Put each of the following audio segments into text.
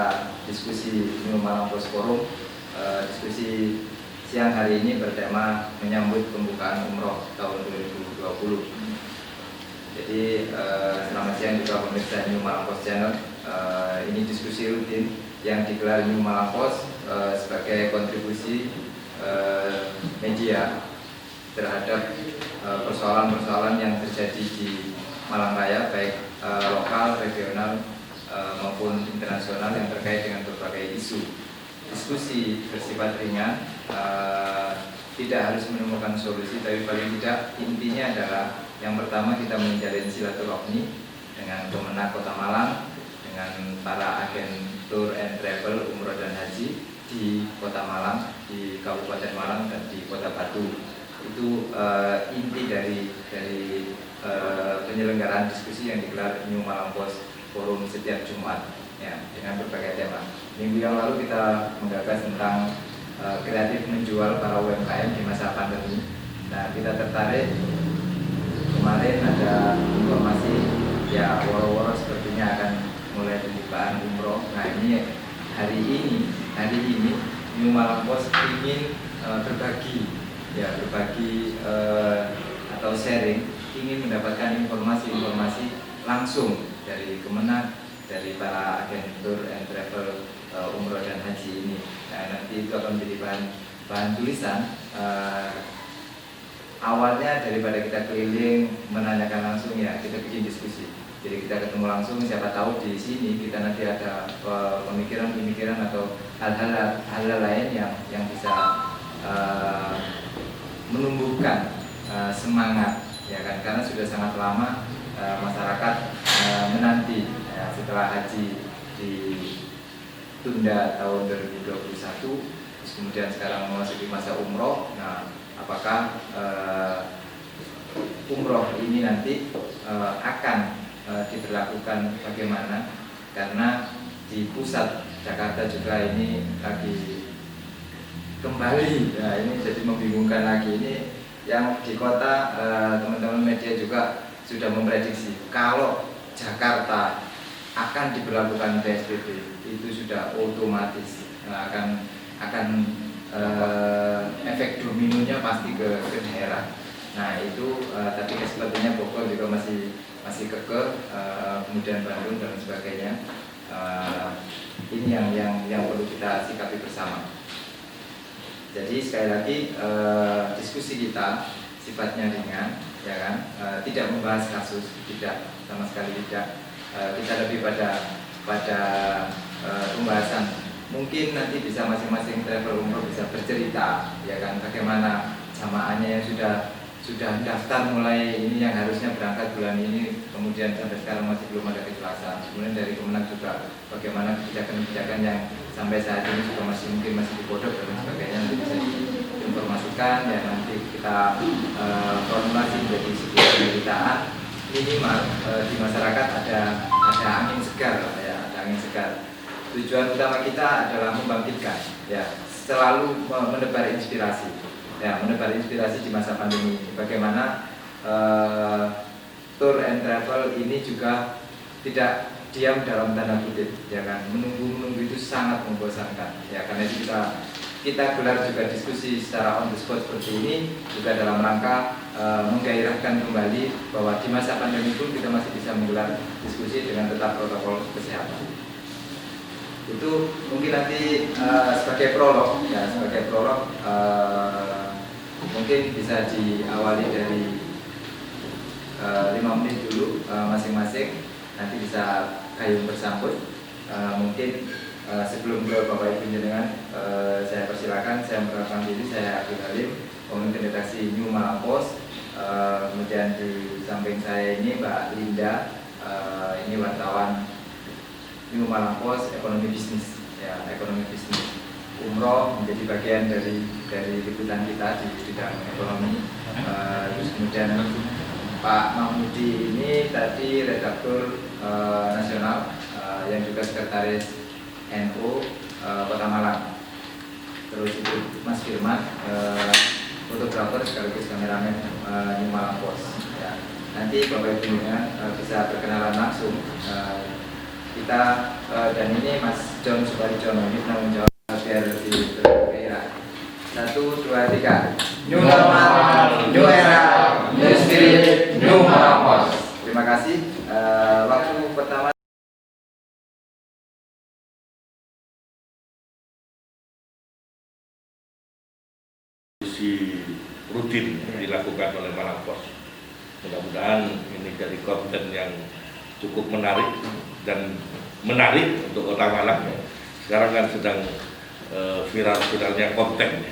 acara diskusi New Malang Post Forum. Diskusi siang hari ini bertema menyambut pembukaan umroh tahun 2020. Jadi selamat siang juga pemirsa New Malang Post Channel. Ini diskusi rutin yang digelar New Malang Post sebagai kontribusi media terhadap persoalan-persoalan yang terjadi di Malang Raya, baik lokal, regional maupun internasional yang terkait dengan berbagai isu. Diskusi bersifat ringan, tidak harus menemukan solusi, tapi paling tidak intinya adalah yang pertama kita menjalin silaturahmi dengan Kemenak Kota Malang, dengan para agen tour and travel umroh dan haji di Kota Malang, di Kabupaten Malang dan di Kota Batu. Itu inti dari penyelenggaraan diskusi yang digelar New Malang Post Forum setiap Jumat ya, dengan berbagai tema. Minggu yang lalu kita menggagas tentang kreatif menjual para UMKM di masa pandemi. Nah, kita tertarik kemarin ada informasi ya woro-woro sepertinya akan mulai pembukaan umroh. Nah, ini hari ini New Malang Post ingin berbagi atau sharing, ingin mendapatkan informasi langsung dari Kemenak, dari para agen tour and travel umroh dan haji ini. Nah, nanti itu akan menjadi bahan tulisan. Awalnya daripada kita keliling menanyakan langsung, ya kita bikin diskusi. Jadi kita ketemu langsung, siapa tahu di sini kita nanti ada pemikiran atau hal-hal lain yang bisa menumbuhkan semangat, ya kan? Karena sudah sangat lama masyarakat menanti setelah haji ditunda tahun 2021, terus kemudian sekarang memasuki masa umroh. Nah, apakah umroh ini nanti akan diberlakukan bagaimana? Karena di pusat Jakarta juga ini lagi kembali, ya ini jadi membingungkan lagi. Ini yang di kota, teman-teman media juga sudah memprediksi kalau Jakarta akan diberlakukan PSBB, itu sudah otomatis akan efek dominonya pasti ke daerah. Nah itu tapi sepertinya Bogor juga masih kekeh, kemudian Bandung dan sebagainya. Ini yang perlu kita sikapi bersama. Jadi sekali lagi diskusi kita sifatnya ringan, ya kan, tidak membahas kasus, tidak, sama sekali tidak. Kita lebih pada pembahasan. Mungkin nanti bisa masing-masing travel umroh bisa bercerita, ya kan, bagaimana jamaahnya yang sudah daftar mulai ini, yang harusnya berangkat bulan ini, kemudian sampai sekarang masih belum ada kejelasan. Kemudian dari Kemenak juga bagaimana kebijakan-kebijakan yang sampai saat ini juga masih dipodok dan sebagainya, nanti bisa diinformasikan, ya nanti kita formulasi menjadi sebuah pemberitaan minimal di masyarakat ada angin segar, ya ada angin segar. Tujuan utama kita adalah membangkitkan, ya selalu menebar inspirasi. Ya, menebar inspirasi di masa pandemi ini. Bagaimana tour and travel ini juga tidak diam dalam tanda kutip, ya kan. Menunggu itu sangat membosankan. Ya, karena itu kita gelar juga diskusi secara on the spot seperti ini juga dalam rangka menggairahkan kembali bahwa di masa pandemi pun kita masih bisa menggelar diskusi dengan tetap protokol kesehatan. Itu mungkin nanti sebagai prolog, ya sebagai prolog. Mungkin bisa diawali dari 5 menit dulu masing-masing, nanti bisa gayung bersambut. Mungkin sebelum ke Bapak Ibu jenengan, saya persilakan, saya memperkenalkan diri, saya Abdul Halim, pemimpin redaksi New Malang Post. Kemudian di samping saya ini Mbak Linda, ini wartawan New Malang Post ekonomi bisnis, ya ekonomi bisnis. Umroh menjadi bagian dari liputan kita di bidang ekonomi. Terus kemudian Pak Mahmudi ini tadi redaktur nasional yang juga sekretaris NU Kota Malang. Terus itu Mas Firman, fotografer sekaligus kameramen New Malang Post. Ya. Nanti Bapak Ibu bisa berkenalan langsung kita dan ini Mas John Suparjono ini penanggung jawab biar lebih bergairah. 1, 2, 3. New normal, new era, new spirit, new purpose. Terima kasih. Waktu pertama rutin dilakukan oleh Malang Pos. Mudah-mudahan ini jadi konten yang cukup menarik untuk Kota Malang. Sekarang kan sedang viral-viralnya konten.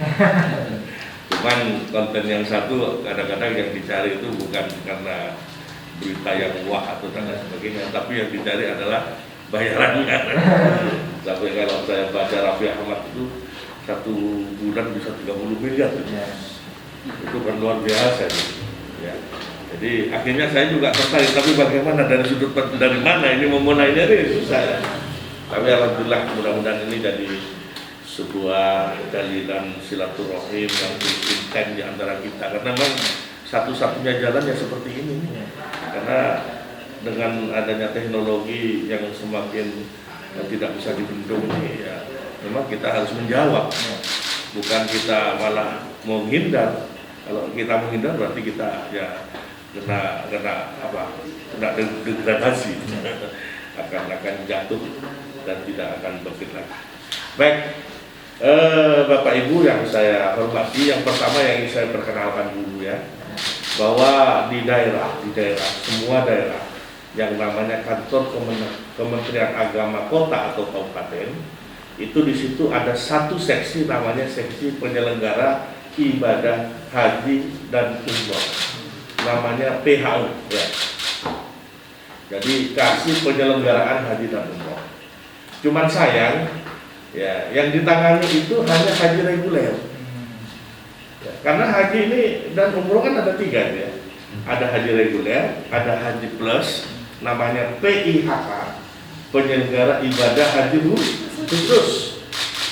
Cuman konten yang satu kadang-kadang yang dicari itu bukan karena berita yang wah atau dan sebagainya, tapi yang dicari adalah bayarannya. Sampai kalau saya baca Raffi Ahmad itu 1 bulan bisa 30 miliar. Itu kan luar biasa ya. Jadi akhirnya saya juga tertarik, tapi bagaimana dari mana ini memulainya ini susah ya. Tapi alhamdulillah mudah-mudahan ini jadi sebuah jalinan silaturahim yang intens di antara kita, karena memang satu-satunya jalan ya seperti ini. Karena dengan adanya teknologi yang semakin tidak bisa dibendung ini ya, memang kita harus menjawab, bukan kita malah menghindar. Kalau kita menghindar berarti kita ya kena degradasi, akan jatuh dan tidak akan bangkit lagi. Baik, Bapak Ibu yang saya hormati, yang pertama yang ingin saya perkenalkan dulu ya, bahwa di daerah semua daerah yang namanya kantor Kementerian Agama Kota atau Kabupaten, itu di situ ada satu seksi namanya seksi penyelenggara ibadah haji dan umroh, namanya PHU ya. Jadi kasih penyelenggaraan haji dan umroh. Cuman sayang ya, yang ditangani itu hanya haji reguler ya, karena haji ini dan umroh kan ada 3 ya, ada haji reguler, ada haji plus, namanya PIHK, penyelenggara ibadah haji khusus.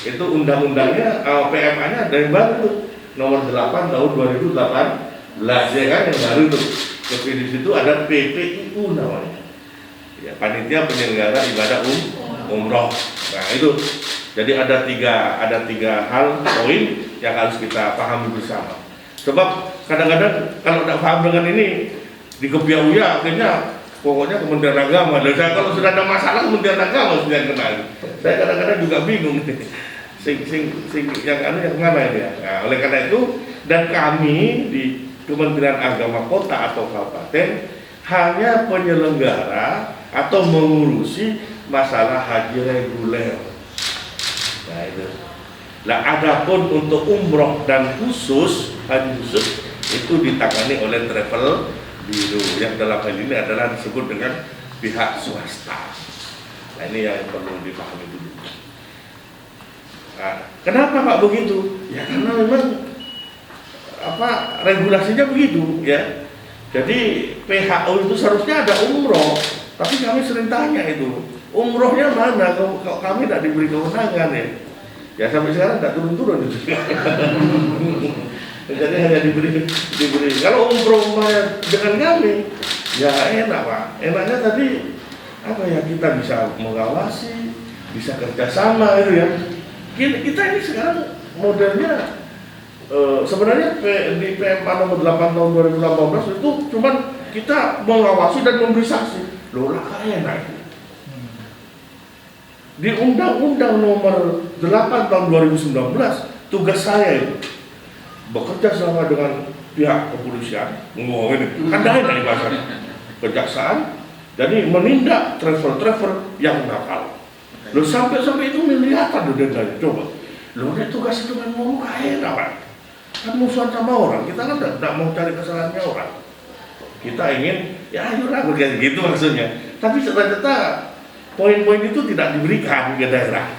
Itu undang-undangnya PMA-nya ada yang baru nomor 8 tahun 2018 ya kan, yang baru tuh. Tapi di situ ada PPIU namanya ya, panitia penyelenggara ibadah umroh. Nah itu jadi ada tiga hal poin yang harus kita pahami bersama. Sebab kadang-kadang kalau tidak paham dengan ini dikebiau ya, akhirnya pokoknya Kementerian Agama. Dan saya kalau sudah ada masalah Kementerian Agama sudah kenal. Saya kadang-kadang juga bingung yang mana ini ya. Nah, oleh karena itu, dan kami di Kementerian Agama Kota atau Kabupaten hanya penyelenggara atau mengurusi masalah haji reguler. Nah itu. Nah, adapun untuk umroh dan khusus haji khusus itu ditangani oleh travel biro yang dalam hal ini adalah disebut dengan pihak swasta. Nah ini yang perlu dipahami dulu. Nah, kenapa Pak begitu? Ya karena memang regulasinya begitu ya. Jadi PHU itu seharusnya ada umroh, tapi kami sering tanya itu umrohnya mana? Kalau kami tidak diberi kewenangan ya. Ya sampai sekarang tidak turun-turun itu. Jadi hanya diberi. Kalau umroh dengan kami, ya enak Pak. Enaknya tadi kita bisa mengawasi, bisa kerjasama itu ya. Kita ini sekarang modelnya sebenarnya di PMA nomor 8 tahun 2018 itu cuman kita mengawasi dan memberi saksi. Loh lah enak. Di Undang-Undang nomor 8 tahun 2019 tugas saya itu bekerja sama dengan pihak kepolisian, kan dari bahasa kejaksaan, jadi menindak travel yang nakal. Lo sampai itu miliaran dendanya, coba. Lo ada tugas itu kan ngomong enak Pak. Kan musuhan sama orang, kita kan tidak mau cari kesalahannya orang. Kita ingin, ya ayolah begitu gitu maksudnya. Tapi ternyata poin-poin itu tidak diberikan ke daerah,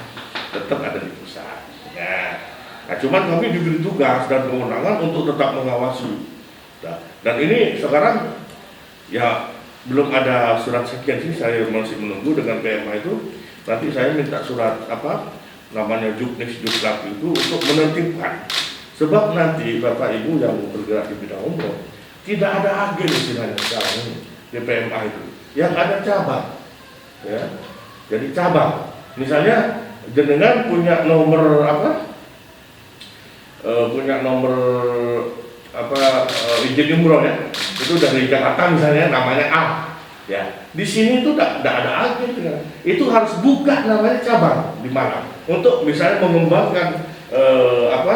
tetap ada di pusat. Ya. Nah, cuman kami diberi tugas dan kewenangan untuk tetap mengawasi. Nah, dan ini sekarang ya belum ada surat sekian sih, saya masih menunggu dengan PMA itu. Nanti saya minta surat namanya Juknis Juklap itu untuk menertibkan. Sebab nanti Bapak Ibu yang bergerak di bidang umroh tidak ada agen istilahnya sekarang ini di PMA itu, yang ada cabang. Ya. jadi cabang. Misalnya jenengan punya nomor izin umroh ya, itu dari Jakarta misalnya, namanya A. Ya, di sini tuh tidak ada agen, itu harus buka namanya cabang di Malang untuk misalnya mengembangkan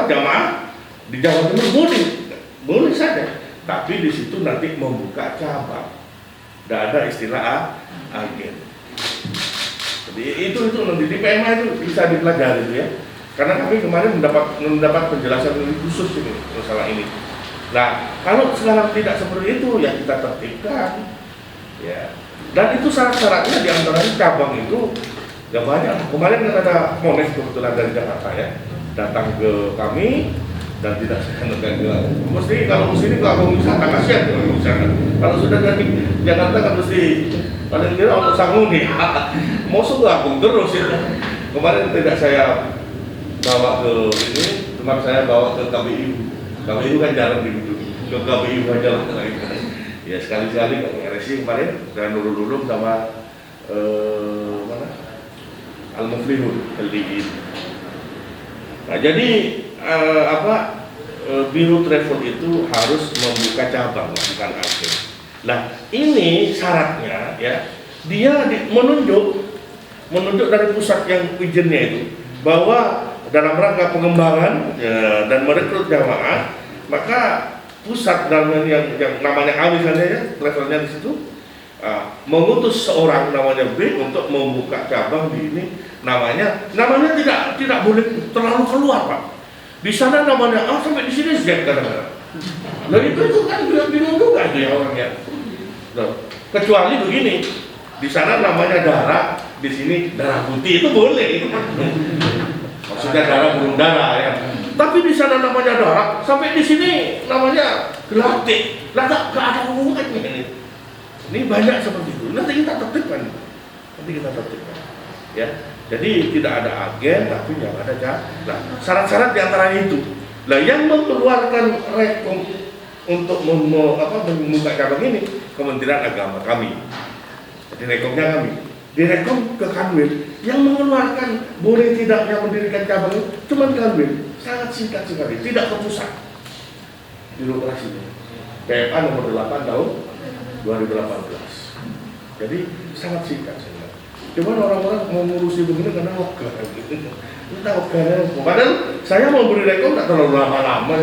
jamaah di Jawa Timur, boleh saja, tapi di situ nanti membuka cabang, tidak ada istilah agen. Jadi itu nanti di PMA itu bisa dipelajari ya, karena kami kemarin mendapat penjelasan khusus ini masalah ini. Nah, kalau sekarang tidak seperti itu ya kita tertibkan. Ya, dan itu syarat-syaratnya diantaranya cabang itu ya banyak. Kemarin kan ada Mones kebetulan dari Jakarta ya, datang ke kami dan tidak sekan-sekan mesti kalau sini ke Agung Wisata kasihan kalau wisata. Kalau sudah dari Jakarta kan mesti paling kira untuk sanggup nih, mau ke Agung terus ya. Kemarin tidak saya bawa ke ini, cuma saya bawa ke KBU. KBU kan jarang dikunjungi, ke KBU aja lah. Ya sekali-sekali ke RSI kemarin saya nurul-nurul sama Al-Muflihun LDI. Nah jadi Biro Travel itu harus membuka cabang, bukan agen. Nah ini syaratnya ya, dia menunjuk dari pusat yang izinnya itu bahwa dalam rangka pengembangan ya, dan merekrut jamaah, maka pusat dalam yang namanya A misalnya ya, travelnya di situ mengutus seorang namanya B untuk membuka cabang di ini, namanya tidak boleh terlalu keluar Pak. Di sana namanya A sampai di sini Z kadang-kadang. Nah itu kan bingung juga itu ya orangnya. Nah, kecuali begini, di sana namanya darah, di sini darah putih, itu boleh itu kan. Maksudnya darah burung darah ya. Tapi di sana namanya darah, sampai di sini namanya gelatik. Lah tak ada hubungannya ini. Ini banyak seperti itu. Nanti kita tertibkan. Ya. Jadi tidak ada agen, tapi yang ada nah, syarat-syarat diantaranya itu. Nah, yang mengeluarkan rekom untuk membuka cabang ini Kementerian Agama kami. Jadi rekomnya kami. Direkom ke Kanwil. Yang mengeluarkan boleh tidaknya mendirikan cabang itu cuma Kanwil. Sangat singkat sekali, tidak ke pusat birokrasinya. PMA nomor 8 tahun 2018. Jadi sangat singkat sebenarnya. Cuman orang-orang mau ngurusi begini karena ogah gitu. Kita ogahnya. Padahal saya mau beri rekom tidak terlalu lama-lama.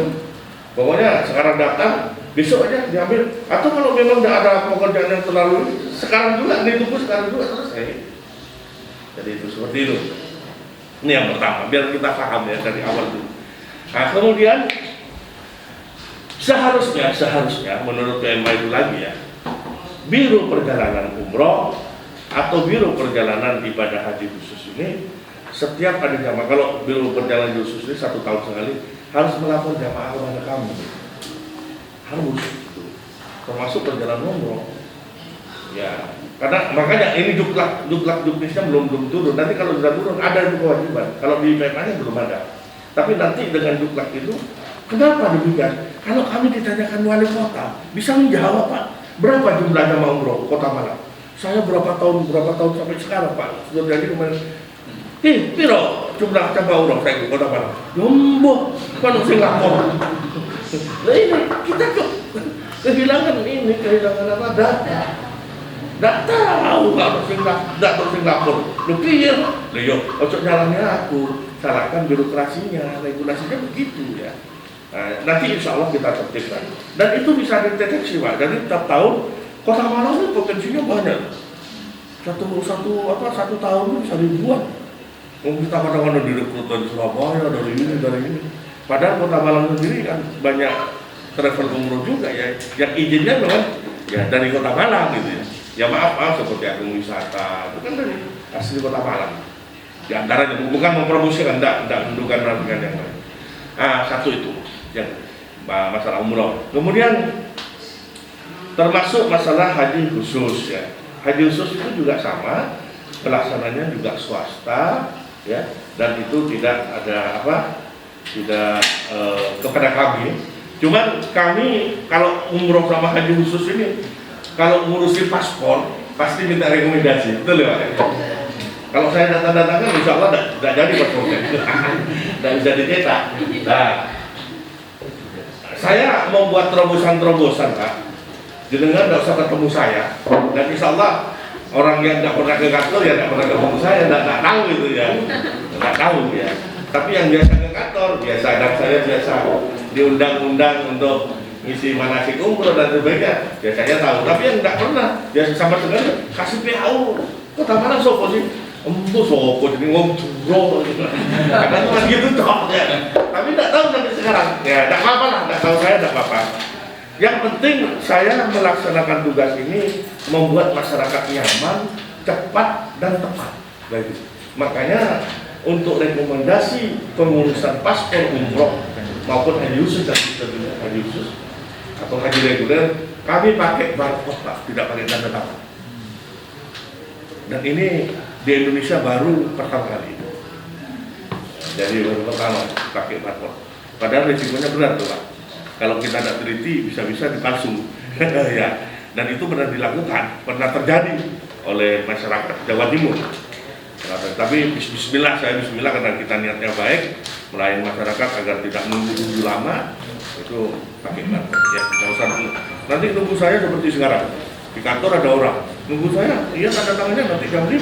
Pokoknya sekarang datang, besok aja diambil. Atau kalau memang tidak ada pekerjaan yang terlalu, sekarang juga ditunggu, sekarang juga selesai. Jadi itu seperti itu. Ini yang pertama, biar kita paham ya dari awal dulu. Nah kemudian seharusnya menurut PMA itu lagi ya, Biro Perjalanan Umroh atau Biro Perjalanan Ibadah Haji Khusus ini setiap ada jamaah, kalau Biro Perjalanan Khusus ini 1 tahun sekali harus melapor jamaah kepada kami, harus gitu. Termasuk perjalanan umroh ya, karena makanya ini juknisnya belum turun. Nanti kalau sudah turun ada itu kewajiban, kalau di PMA-nya belum ada. Tapi nanti dengan juklak itu, kenapa demikian? Kalau kami ditanyakan wali kota, bisa menjawab Pak, berapa jumlah jamaah umroh Kota Malang? Saya berapa tahun sampai sekarang Pak, sudah jadi kemarin. Piro jumlah jamaah umroh saya di Kota Malang? Jumbo, kan usah lapor. Nah ini kita kehilangan apa? Data. Tidak tahu kalau tidak lapor. Lu pikir, ojo jalannya aku. Salahkan birokrasinya, regulasinya begitu ya. Nah, nanti insya Allah kita tertibkan. Dan itu bisa dideteksi Pak. Jadi tiap tahun Kota Malang itu potensinya banyak. Satu tahun itu bisa ribuan. Kita kadang-kadang direkrut dari Surabaya, dari ini. Padahal Kota Malang sendiri kan banyak travel umroh juga ya. Yang izinnya memang ya dari Kota Malang gitu ya. Ya maaf seperti Agung Wisata itu kan dari asli Kota Malang. Di antaranya bukan mempromosikan, tidak menduga yang lain. Satu itu yang masalah umroh. Kemudian termasuk masalah haji khusus ya. Haji khusus itu juga sama, pelaksananya juga swasta ya, dan itu tidak ada kepada kami. Cuman kami kalau umroh sama haji khusus ini, kalau ngurusin paspor pasti minta rekomendasi, betul ya Pak? Kalau saya tidak tanda tangan, insya Allah tidak jadi paspornya, tidak bisa dicetak. Nah, saya membuat terobosan-terobosan, Pak. Jenengan tidak usah ketemu saya, dan insya Allah orang yang tidak pernah ke kantor ya tidak pernah ketemu saya, tidak tahu itu ya, tidak tahu ya. Tapi yang biasa ke kantor biasa, dan saya biasa diundang-undang untuk ngisi manasik umroh dan sebagainya, biasanya tahu. Tapi yang tidak pernah, biasa sama sekali kasih PHU, kota mana sopo sih? Empu sopo jadi ngomong juro, karena cuma gitu toh ya. Tapi tidak tahu sampai sekarang, ya tidak apa-apa lah, tidak tahu saya tidak apa-apa. Yang penting saya melaksanakan tugas ini membuat masyarakat nyaman, cepat dan tepat. Baik. Makanya untuk rekomendasi pengurusan paspor umroh maupun haji khusus dan haji khusus atau haji reguler, kami pakai barcode, Pak, tidak pakai tanda tangan. Dan ini di Indonesia baru pertama kali. Jadi baru pertama pakai barcode. Padahal risikonya berat tuh, Pak. Kalau kita tidak teliti bisa-bisa dipalsu. Ya. Dan itu pernah dilakukan, pernah terjadi oleh masyarakat Jawa Timur. Tapi bismillah, saya bismillah karena kita niatnya baik, melayani masyarakat agar tidak nunggu lama, itu pakai barcode ya. Tidak usah nunggu. Nanti nunggu saya seperti sekarang. Di kantor ada orang, nunggu saya, iya tanda tangannya nanti jam 5.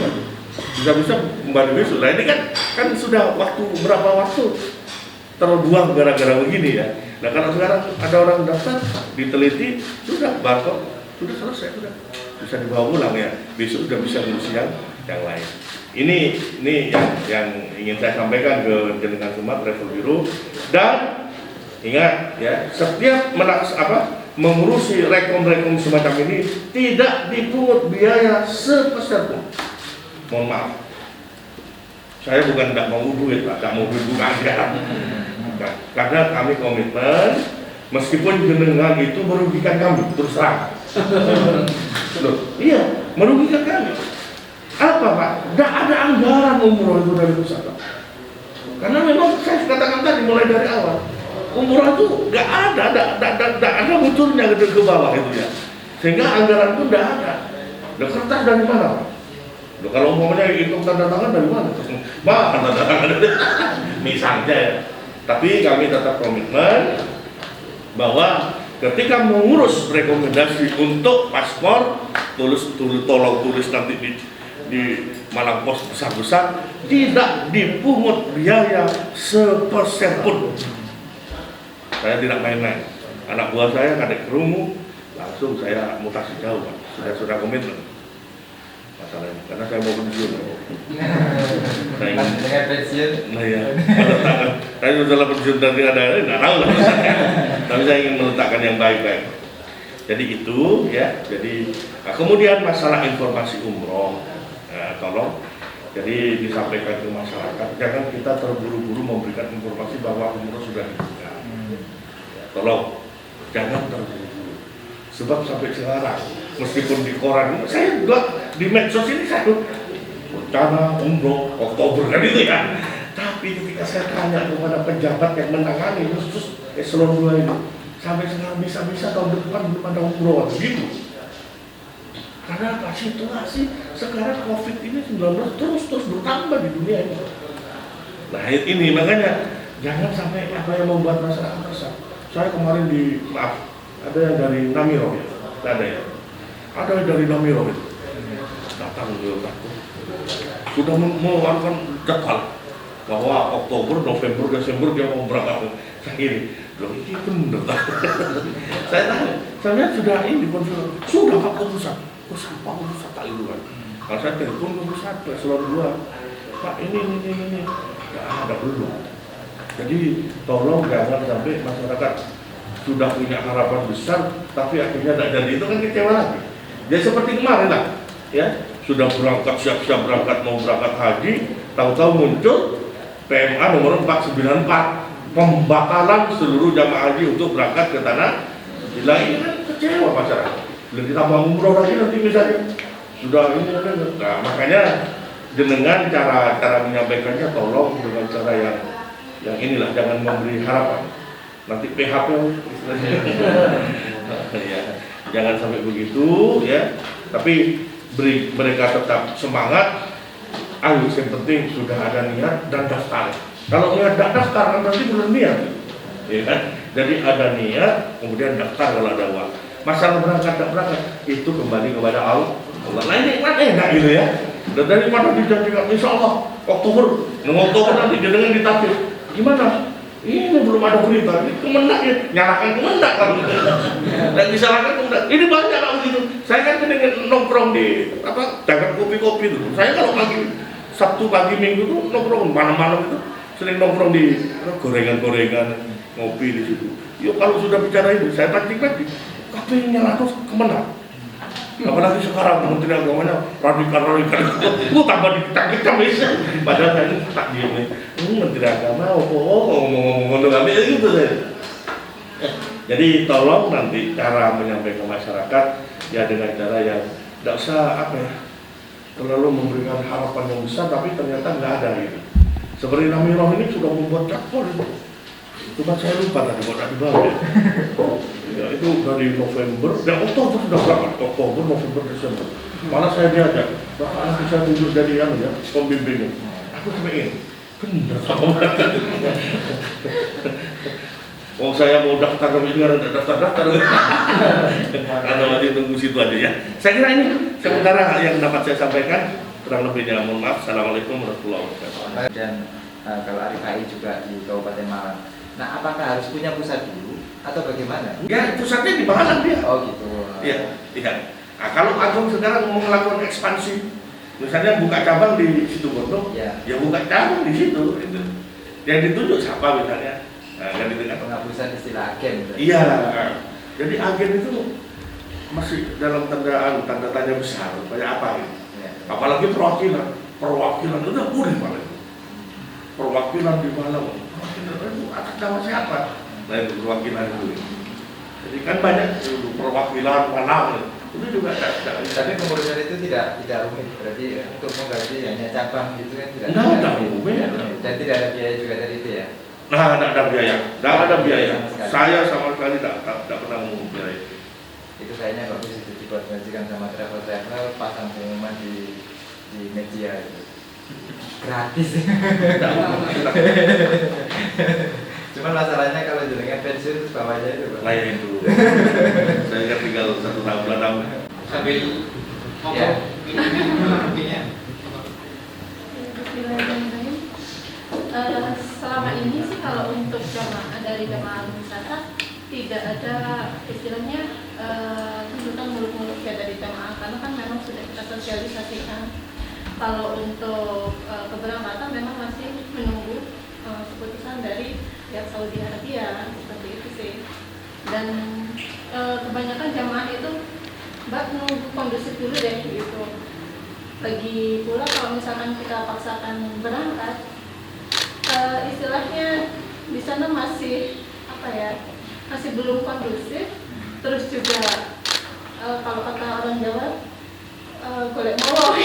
Bisa-bisa kembali besok. Nah ini kan sudah berapa waktu terbuang gara-gara begini ya. Nah kalau sekarang ada orang daftar, diteliti, sudah barcode, sudah selesai, sudah bisa dibawa pulang ya. Besok sudah bisa ngurus yang lain. Ini yang ingin saya sampaikan ke jenengan semua travel bureau. Dan ingat ya, setiap mengurusi rekom semacam ini tidak dipungut biaya sepeser pun. Mohon maaf, saya bukan tidak mau duit, Pak, tidak mau duit bukan ya. Nah, karena kami komitmen, meskipun jenengan itu merugikan kami, terus terang. Loh, iya, merugikan kami. Apa, Pak? Tidak ada anggaran umroh itu dari pusat, Pak. Karena memang saya katakan tadi mulai dari awal, umroh itu nggak ada munculnya ke bawah itu ya. Sehingga anggaran itu tidak ada. Nah, kertas dari mana, Pak? Loh, kalau umpamanya hitung tanda tangan dari mana? Tanda tangan misalnya ya. Tapi kami tetap komitmen bahwa ketika mengurus rekomendasi untuk paspor, tolong tulis nanti di Malang Pos besar-besar, tidak dipungut biaya sepeser pun. Saya tidak main-main. Anak buah saya kadek kerungu, langsung saya mutasi jauh, Pak. Sudah komitmen. Masalahnya, karena saya mau pensiun. Saya ingin pensiun. Nah ya, saya sudah pensiun dan tidak ada, nggak tahu lah. Tapi saya ingin meletakkan yang baik-baik. Jadi itu ya. Jadi kemudian masalah informasi umroh, tolong. Jadi disampaikan ke masyarakat, jangan kita terburu-buru memberikan informasi bahwa umroh sudah dibuka. Tolong, jangan terburu-buru. Sebab sampai sekarang, meskipun di koran, saya juga di medsos ini saya rencana umroh Oktober kan itu ya. Tapi ketika saya tanya kepada pejabat yang menangani khusus eselon 2 itu, sampai sekarang bisa-bisa tahun depan belum ada umroh gitu. Karena apa? Situasi sekarang COVID ini 19 terus bertambah di dunia ini. Nah ini makanya jangan sampai apa yang membuat masyarakat resah. Saya kemarin ada yang dari Namiro ya, ada yang dari Namiro itu datang ke kantor, sudah mengeluarkan jadwal bahwa Oktober, November, Desember dia mau berangkat. Saya ini, loh ini benar. Saya tanya, saya sudah ini konsul, sudah Pak Pusat, Pak Pusat tak itu kan. Kalau saya telepon ke Pusat, eselon 2, Pak ini, nggak ada belum. Jadi tolong jangan sampai masyarakat sudah punya harapan besar, tapi akhirnya tidak jadi, itu kan kecewa lagi. Jadi seperti kemarin lah, ya sudah berangkat siap-siap berangkat mau berangkat haji, tahu-tahu muncul PMA nomor 494, pembatalan seluruh jamaah haji untuk berangkat ke tanah. Bila ini kan kecewa masyarakat. Belum ditambah umroh lagi nanti misalnya sudah ini. Nah makanya dengan cara menyampaikannya tolong dengan cara yang inilah, jangan memberi harapan. Nanti PHP ya, jangan sampai begitu ya. Tapi mereka tetap semangat ayo yang penting sudah ada niat dan daftar. Kalau niat dan daftar kan berarti belum niat, ya kan? Jadi ada niat, kemudian daftar kalau ada uang. Masalah berangkat dan berangkat itu kembali kepada Allah. Nah ini kan enak gitu ya. Dan daripada dijanjikan insya Allah Oktober nanti dengan ditafsir gimana? Ini belum ada berita, ini kemendak ya, nyalakan kemendak kan? Dan disalahkan kemendak. Ini banyak lah begitu. Saya kan dengan nongkrong di dagang kopi-kopi itu. Saya kalau pagi Sabtu pagi Minggu tuh nongkrong malam-malam itu sering nongkrong di gorengan-gorengan, ngopi di situ. Yuk kalau sudah bicara ini, saya pancing-pancing. Tapi nyalakan kemendak. Apalagi sekarang Menteri Agamanya radikal tambah kita bisa. Padahal kan tak diem nih. Menteri Agama ngomong-ngomong kami gitu deh. Jadi tolong nanti cara menyampaikan ke masyarakat ya dengan cara yang tidak usah terlalu memberikan harapan yang besar tapi ternyata nggak ada gitu. Seperti Namirah ini sudah membuat dakwah itu. Cuma saya lupa tadi buat di bawah. Ya, itu dari November, dan Oktober sudah berangkat, Oktober, November, Desember. Malah saya diajak, bahkan nanti saya tunjuk jadi pembimbingnya. Aku cuma ingin, bener sama mereka. Oh saya mau daftar kami juga ada daftar. Karena masih tunggu situ aja ya. Saya kira ini sementara yang dapat saya sampaikan. Kurang lebihnya mohon maaf. Assalamualaikum warahmatullahi wabarakatuh. Dan kalau RFI juga di Kabupaten Malang. Nah, apakah harus punya pusat dulu atau bagaimana? Ya pusatnya di Malang dia. Oh gitu. Iya. Nah, kalau Agung sekarang mau melakukan ekspansi, misalnya buka cabang di Situbondo, ya buka cabang di situ. Gitu. Yang ditunjuk siapa misalnya? Nah, kan itu kan penghapusan istilah agen. Iya. Jadi agen itu masih dalam tanda tanya besar. Kayak apa gitu? Ya. Apalagi perwakilan itu boleh malah. Perwakilan di Malang. Itu atas nama siapa? Nah itu perwakilan itu. Jadi kan banyak perwakilan Malang itu juga ada. Tapi pengurusan itu tidak rumit. Berarti untuk mengganti hanya cabang gitu kan tidak. Rumit. Dan tidak ada biaya juga dari itu ya. Nah, tidak ada biaya. Tidak ada biaya. Saya sama sekali tidak pernah mengunggul biaya. Itu kayaknya bagus itu dikoordinasikan sama travel pasang pengumuman di media itu. Gratis. Cuman masalahnya kalau jenengan pensiun terus bawahnya itu Pak. Lain itu. Saya kan tinggal 1 tahun 2 tahun. Sambil ya. Selama ini sih kalau untuk dari jamaah wisata tidak ada istilahnya tuntutan muluk-muluk ya dari jamaah karena kan memang sudah kita sosialisasikan. Kalau untuk keberangkatan memang masih menunggu keputusan dari pihak Saudi Arabia seperti itu sih. Dan kebanyakan jamaah itu Mbak menunggu kondusif dulu deh gitu. Lagi pula kalau misalkan kita paksakan berangkat, istilahnya di sana masih masih belum kondusif. Terus juga kalau kata orang Jawa golek molor.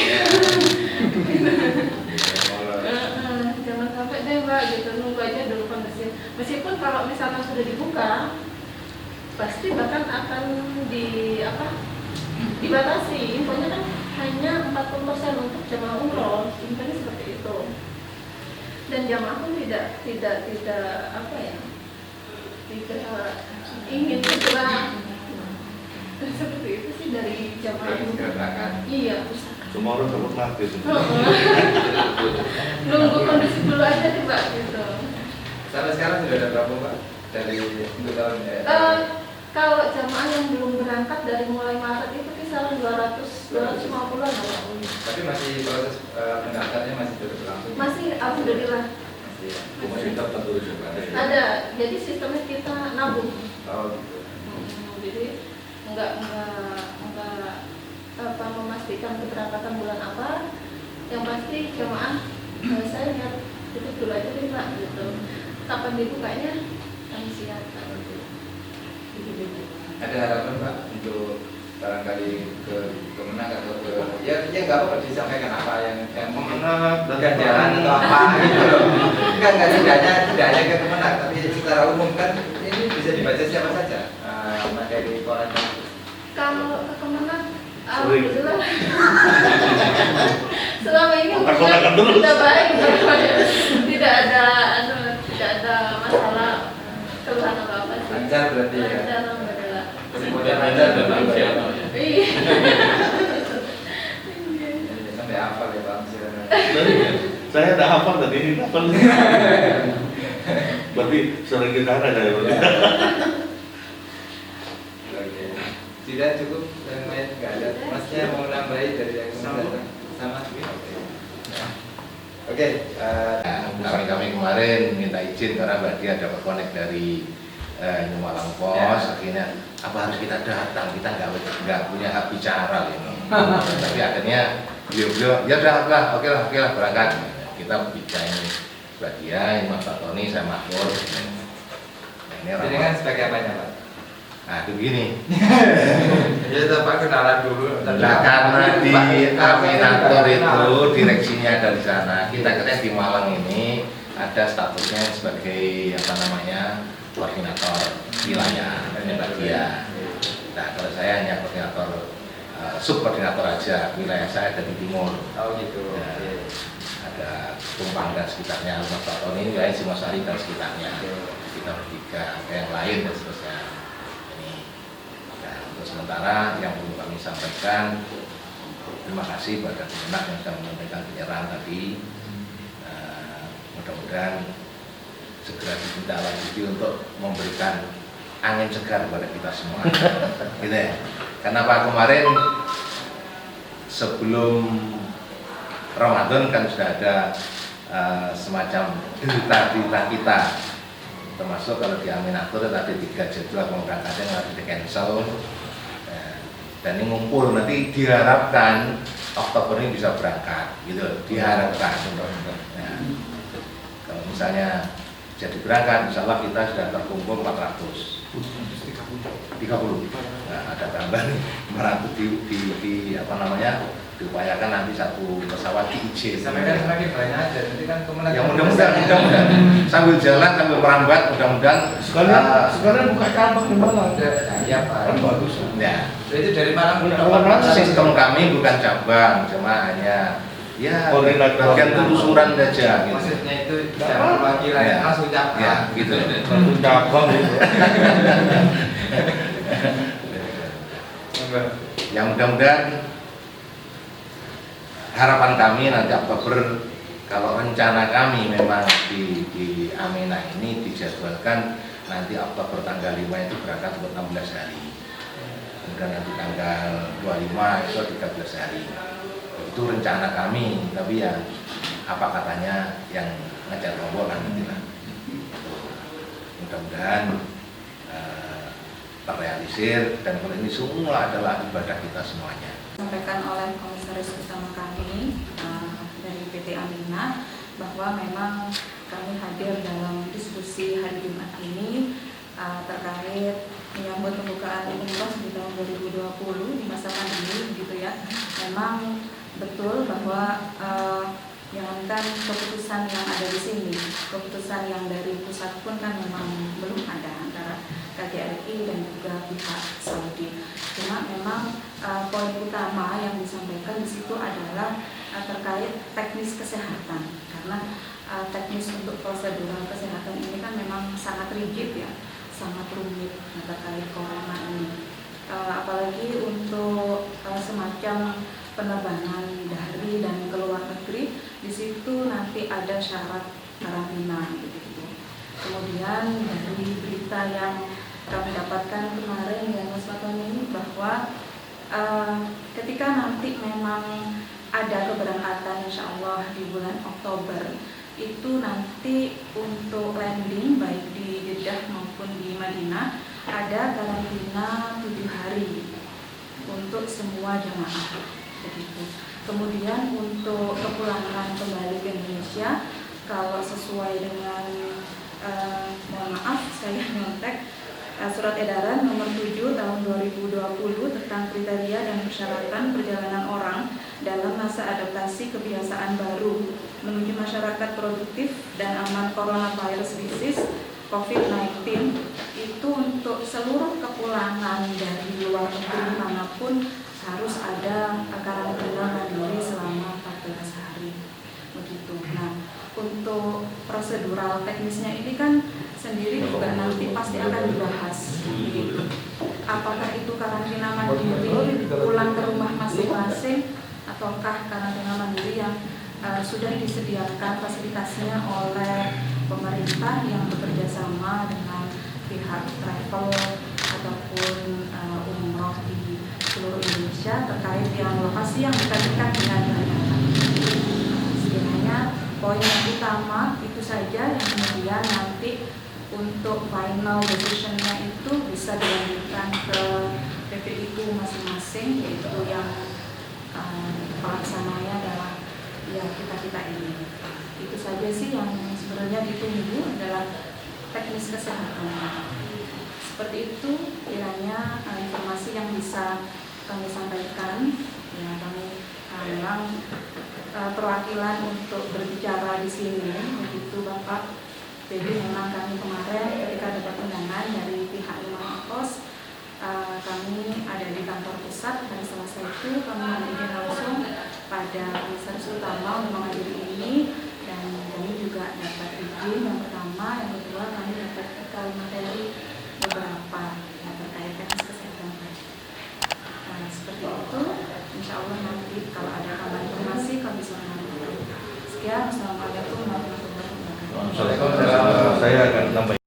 Jangan sampai deh Mbak gitu, nunggu aja dulu kondusif. Meskipun kalau misalkan sudah dibuka, pasti bahkan akan dibatasi. Infonya kan hanya 40% untuk jamaah umroh, infonya seperti itu. Dan jamaah pun tidak ingin segera seperti itu sih dari jamaah. Iya. Semua orang takut mati. Nunggu kondisi dulu aja nih Mbak gitu. Sampai sekarang sudah ada berapa Pak dari untuk tahun ya? Kalau jamaah yang belum berangkat dari mulai Maret itu kisaran 250-an. Tapi masih proses pendaftarannya masih terus berlangsung. Masih alhamdulillah. Masih dapat terus juga. Ada. Jadi sistemnya kita nabung. Oh gitu. Jadi enggak memastikan keberangkatan bulan apa. Yang pasti jamaah saya lihat itu dulu aja deh Pak gitu. Kapan dibukanya kami siap. Ada harapan Pak untuk barangkali ke Kemenang atau ke ya nggak apa-apa disampaikan apa yang Kemenang dan jalan atau apa gitu loh. Nggak tidak hanya ke Kemenang tapi secara umum kan ini bisa dibaca siapa saja materi koran. Kalau ke Kemenang Alhamdulillah. Selama ini Kontak-kontakan terus. kita baik, tidak ada masalah keluhan apa sih. Lancar berarti ya. Lancar, alhamdulillah. Kemudian lancar dan lancar. Iya. Sampai hafal ya Pak Mesir. Saya udah hafal tadi, hafal. Berarti sering kita ada ya. Oke. Tidak cukup yang lain nggak ada. Masnya mau nambahin dari yang kemarin? Sama. Oke. Kami kemarin minta izin karena Mbak Dia dapat connect dari New Malang Pos. Ya. Akhirnya apa harus kita datang? Kita nggak punya hak bicara ini. Tapi akhirnya beliau ya udah oke lah berangkat. Kita bicara ini Mbak Dia, Mas Pak Tony, saya Makmur. Nah, ini Jadi kan sebagai apanya Pak? Nah, itu gini. Ya Pak kenalan dulu. Nah, karena di Aminator itu direksinya dari sana, kita kira di Malang ini ada statusnya sebagai apa namanya koordinator wilayah ini Mbak Dia. Nah, kalau saya hanya koordinator subkoordinator aja, wilayah saya ada di timur. Oh gitu. Ya. Oke. Ada Tumpang dan sekitarnya, Mas Pak Tony, wilayah Simosari dan sekitarnya. Kita bertiga, yang lain dan seterusnya. Untuk sementara yang perlu kami sampaikan, terima kasih pada pemenang yang sudah menyampaikan penyerahan tadi. Mudah-mudahan segera ditindaklanjuti untuk memberikan angin segar kepada kita semua. Gitu ya. Karena Pak kemarin sebelum Ramadan kan sudah ada semacam berita kita, termasuk kalau di Aminatur tadi 3 jadwal pemberangkatan yang harus di-cancel. Dan ini ngumpul, nanti diharapkan Oktober ini bisa berangkat, gitu, diharapkan. Nah, kalau misalnya jadi berangkat, insya Allah kita sudah terkumpul 430. Nah, ada tambahan 400 di apa namanya, diupayakan nanti satu pesawat di IJ. Semakin banyak aja, nanti kan kemenang. Ya mudah-mudahan sambil jalan sambil merambat, mudah-mudahan Sekarang buka cabang di Malang. Ya Pak. Kan bagus. ya. Jadi dari Malang Sistem kami bukan cabang, cuma hanya ya Koordinator. bagian telusuran saja gitu. Maksudnya itu cara perwakilan Ya. langsung cabang. Ya, gitu. Satu cabang itu. Ya mudah-mudahan harapan kami nanti Oktober, kalau rencana kami memang di Aminah ini dijadwalkan nanti Oktober tanggal 5 itu berangkat untuk 16 hari. Kemudian nanti tanggal 25 itu 13 hari. Itu rencana kami, tapi ya apa katanya yang ngejar rombongan nanti lah. Mudah-mudahan terrealisir, dan kalau ini semua adalah ibadah kita semuanya. Disampaikan oleh komisaris utama kami dari PT Aminah bahwa memang kami hadir dalam diskusi hari Jumat ini terkait menyambut pembukaan umroh di tahun 2020 di masa pandemi, gitu ya. Memang betul bahwa jangankan keputusan yang ada di sini, keputusan yang dari pusat pun kan memang belum ada antara KJRI dan juga pihak Saudi. Cuma memang poin utama yang disampaikan di situ adalah terkait teknis kesehatan, karena teknis untuk prosedural kesehatan ini kan memang sangat rigid ya, sangat rumit terkait corona ini. Apalagi untuk semacam penerbangan dari dan ke luar negeri, di situ nanti ada syarat karantina gitu. Kemudian dari berita yang kami dapatkan kemarin ya Mas Fatoni ini, bahwa ketika nanti memang ada keberangkatan insya Allah di bulan Oktober, itu nanti untuk landing baik di Jeddah maupun di Madinah ada karantina 7 hari untuk semua jamaah begitu. Kemudian untuk kepulangan kembali ke Indonesia, kalau sesuai dengan mohon maaf saya nyontek Surat Edaran nomor 7 tahun 2020 tentang kriteria dan persyaratan perjalanan orang dalam masa adaptasi kebiasaan baru menuju masyarakat produktif dan aman coronavirus disease COVID-19, itu untuk seluruh kepulangan dari luar negeri manapun harus ada karantina mandiri selama 14 hari begitu. Nah, untuk prosedural teknisnya ini kan sendiri juga nanti pasti akan dibahas begitu. Apakah itu karantina mandiri pulang ke rumah masing-masing ataukah karantina mandiri yang sudah disediakan fasilitasnya oleh pemerintah yang bekerja sama dengan pihak travel ataupun umroh di seluruh Indonesia terkait yang lokasi yang dekat-dekat dengan bandara. Sekiranya poin yang utama itu saja yang kemudian nanti untuk final decision-nya itu bisa dilanjutkan ke PPIU masing-masing, yaitu yang pelaksananya adalah ya kita ini. Itu saja sih yang sebenarnya ditunggu adalah teknis kesehatan. Seperti itu kiranya informasi yang bisa kami sampaikan. Ya, kami memang perwakilan untuk berbicara di sini, begitu Bapak. Jadi memang kami kemarin ketika dapat undangan dari pihak Imam Kos, kami ada di kantor pusat dan selesai itu kami menghadiri langsung pada komisaris utama untuk menghadiri ini, dan kami juga dapat izin yang pertama, yang kedua kami dapat bekal materi beberapa yang terkait teknis kesehatan. Seperti itu, insya Allah nanti kalau ada tambahan informasi kami bisa menyampaikan. Sekian, Assalamualaikum warahmatullahi wabarakatuh. Saya akan tambah.